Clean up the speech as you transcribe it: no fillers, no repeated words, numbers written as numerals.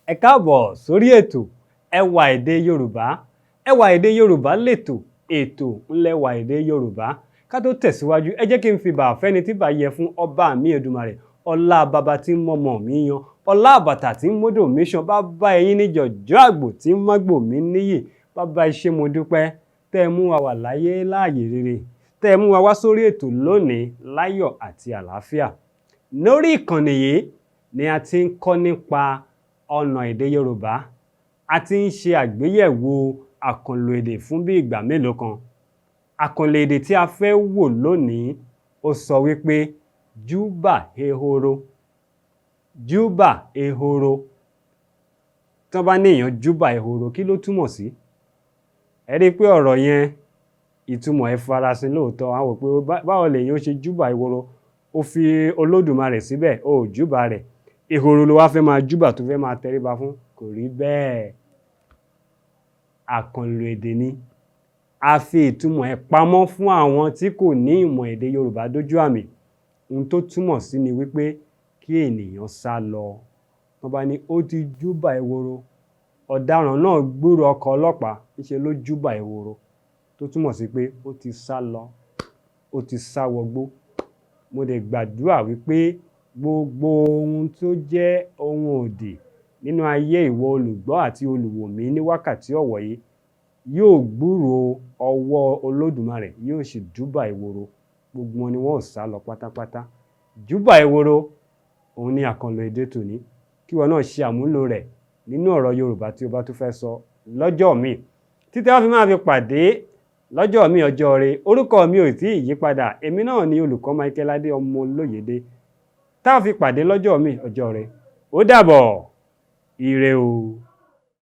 Ẹ káàbọ̀ sórí ètò ẹwà èdè Yorùbá. Ẹwà èdè Yorùbá ètò ńlẹ̀wà èdè Yorùbá. Ká tó tẹ̀síwájú, ẹ jẹ́ kí n fi bà fẹ́ni tí bá yẹ fún ọba mi Èdùmàrè. Ọlá bàbá tí ń mọ́mọ́ mi yan, ọlá àbàtà tí ń módò mi ṣan, bàbá ẹ̀yin ní jọ̀jọ́ àgbò tí ń mágbò mi níyì. Bàbá iṣẹ́ mo dúpẹ́ tẹ́ ẹ mú wa wà láyé láàyè rere, tẹ́ ẹ mú wa wá sórí ètò lónìí láyọ̀ àti àlàáfíà. Lórí ìkànnì yìí ni a ti ń kọ́ nípa ọ̀nà èdè Yorùbá. A ti ń ṣe àgbéyẹ̀wò àkànlò èdè fún bí ìgbà mélòó kan. Àkànlò èdè tí a fẹ́ wò lónìí ó sọ wípé júbà ehoro. Júbà ehoro. Tí wọ́n bá ní èèyàn júbà ehoro, kí ló túmọ̀ sí? Ẹ rí pé ọ̀rọ̀ yẹn ìtumọ̀ ẹ farasin lóòótọ́. A wò pé báwo lèèyàn ṣe júbà ehoro? Ó fi Olódùmarè síbẹ̀, ó júbà rẹ̀. Ehoro ló wá fẹ́ máa júbà tó fẹ́ máa tẹríba fún? Kò rí bẹ́ẹ̀. Àkànlò èdè ni. A fi ìtumọ̀ ẹ̀ pamọ́ fún àwọn tí kò ní ìmọ̀ èdè Yorùbá dójú àmì. Ohun tó túmọ̀ sí ni wípé kí ènìyàn sá lọ. Wọ́n bá ní ó ti júbà ehoro. Ọ̀daràn náà gbúrò ọkọ̀ ọlọ́pàá, níṣe ló júbà ehoro. Tó túmọ̀ sí pé ó ti sá lọ, ó ti sá wọgbó. Mo dẹ̀ gbàdúrà wípé gbogbo ohun tó jẹ́ ohun òdì nínú ayé ìwọ olùgbọ́ àti olùwò mi ní wákàtí ọ̀wọ̀ yìí yóò gbúrò ọwọ́ Olódùmarè, yóò sì júbà ehoro. Gbogbo wọn ni wọ́n ò sá lọ pátápátá. Júbà ehoro, òun ni àkànlò èdè tòní. Kí wọn náà ṣe àmúlò rẹ̀ nínú ọ̀rọ̀ Yorùbá tí o bá tún fẹ́ sọ lọ́jọ́ mi. Títí wá fi máa fi pàdé lọ́jọ́ mi ọjọ́ rẹ. Orúkọ mi ò tí ì yípadà. Èmi náà ni olùkọ́ Michael Adé ọmọ Olóyèdé. Tá a fi pàdé lọ́jọ́ mi ọjọ́ rẹ. Ó dàbọ̀. Ire o.